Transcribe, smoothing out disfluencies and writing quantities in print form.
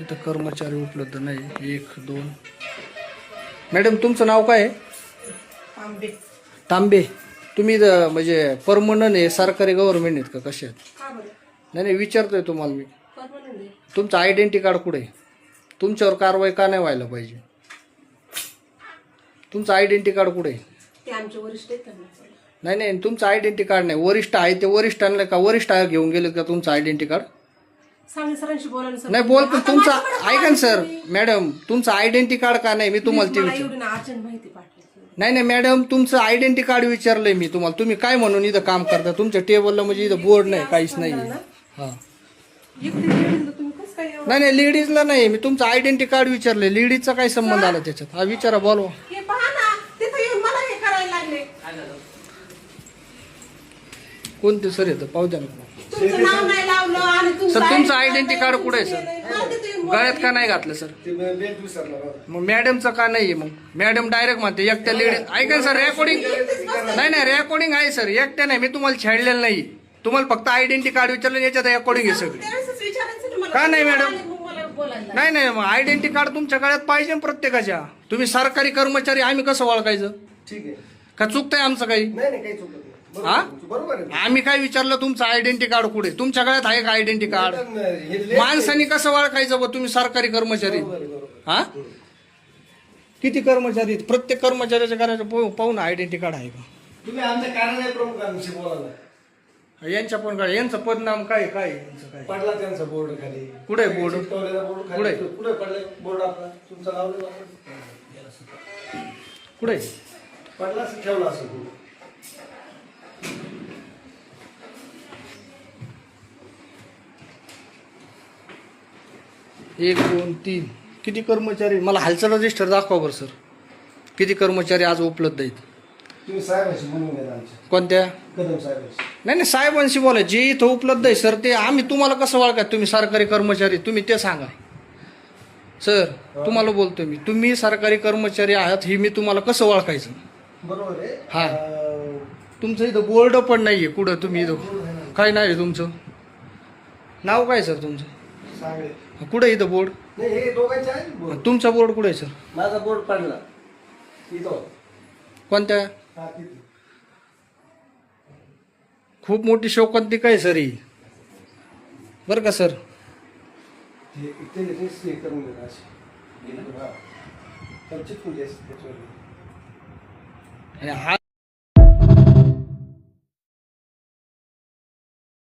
इथं कर्मचारी उपलब्ध नाही. 1 2. मॅडम तुमचं नाव काय आहे? तांबे. तांबे. तुम्ही म्हणजे परमनंट आहे, सरकारी गव्हर्नमेंट आहेत का कसे आहेत? का बरं? नाही विचारतोय तुम्हाला मी. परमनंट आहे. तुमचं आयडेंटिटी कार्ड कुठे आहे? तुमच्यावर कारवाई का नाही व्हायला पाहिजे? तुमचं आयडेंटिटी कार्ड कुठे आहे? ते आमचे वरिष्ठ आहेत त्यांना. नाही तुमचं आयडेंटिटी कार्ड नाही. वरिष्ठ आहे ते वरिष्ठांना का वरिष्ठ घेऊन गेले का तुमचं आयडेंटिटी कार्ड? सांगे सरांशी बोला ना सर. नाही बोल, पण आता तुमचा माझ्याकडे ऐका ना काय सर. तुम्ही? मॅडम तुमचं आयडेंटिटी कार्ड का नाही? मी तुम्हाला ते मला विचार. एवढी ना अर्जंट माहिती पाठवली. नाही मॅडम तुमचं आयडेंटिटी कार्ड विचारलंय मी तुम्हाला. तुम्ही काय म्हणून इथं काम करता? तुमच्या टेबलला म्हणजे इथं बोर्ड नाही, काहीच नाही. हां एकटी लेडीजला तुम्ही कसं काय एवढं? नाही लेडीजला नाही. मी तुमचं आयडेंटिटी कार्ड विचारलंय. लेडीजचा काय संबंध आला त्याच्यात? हा विचारा, बोलवा. हे पहा ना, तिथं येऊन मला हे करायला लागले. कोणते सर येतं पाहू द्या ना. तुमचं नाव नाही लावलं आणि सर तुमचं ID आयडेंटिटी कार्ड कुठे आहे सर? जाऊ दे तुम्ही बोला. गळ्यात का नाही घातलं सर? मग मॅडमचं का नाहीये? मग मॅडम डायरेक्ट म्हणते एकट्या लेडीज. ऐका ना सर, रेकॉर्डिंग नाही रेकॉर्डिंग आहे सर. एकट्या नाही, मी तुम्हाला छेडलेलं नाही. तुम्हाला फक्त आयडेंटिटी कार्ड विचारलं, याच्यात रेकॉर्डिंग आहे सगळी. त्यावेळेसच विचारायचं तुम्हाला. का नाही मॅडम? मग मला बोलायला लागले. नाही मग आयडेंटिटी कार्ड तुमच्या गळ्यात पाहिजे ना प्रत्येकाच्या. तुम्ही सरकारी कर्मचारी, आम्ही कसं ओळखायचं? ठीक आहे. का चुकतंय आमचं काही? नाही काही चुकत नाही. हा? बरोबर आहे. आम्ही काय विचारलं तुमचं आयडेंटिटी कार्ड कुठे? तुमच्या गळ्यात आहे का आयडेंटिटी कार्ड? माणसाने कसं ओळखायचं बा तुम्ही सरकारी कर्मचारी? हा? किती कर्मचारी आहेत? प्रत्येक कर्मचाऱ्याच्या घराच्या पाहून आयडेंटिटी कार्ड आहे का? तुम्ही आमच्या कार्यालय प्रमुखांशी बोला. यांच्या पण काय? यांचं पदनाम काय काय यांचं काय? पडला त्यांचा बोर्ड खाली. कुठे आहे बोर्ड? बोर्ड कुठे? कुठे पडले बोर्ड आपला? तुमचं नाव नाही कुठे? पडला असं ठेवला असं बोर्ड. 1 2 3. किती कर्मचारी? मला हालचाल रजिस्टर दाखवा बरं सर. किती कर्मचारी आज उपलब्ध आहेत? तुम्ही साहेबांशी बोलून घ्या आमच्या. कोणत्या? कदम साहेबांशी. नाही साहेबांशी बोला. जे इथं उपलब्ध आहे सर, ते आम्ही तुम्हाला कसं ओळखा? तुम्ही सरकारी कर्मचारी, तुम्ही ते सांगा सर. तुम्हाला बोलतोय मी, तुम्ही सरकारी कर्मचारी आहात हे मी तुम्हाला कसं ओळखायचं? बरोबर आहे. हा. तुमचं इथं बोर्ड पण नाहीये कुठं? तुम्ही इथं काय नाही तुमचं नाव काय सर तुमचं? सांगळे. कुठे इथं बोर्ड? नाही हे दोघांचे आहे बोर्ड. तुमचा बोर्ड कुठे आहे सर? माझा बोर्ड पडला इथं. कोणत्या? हा तिथे. खूप मोठी शोकांतिका आहे सर ही, बरं का सर? ते करून घेणार अशी. हा. चिटकून द्यायचं त्याच्यावर. आणि हा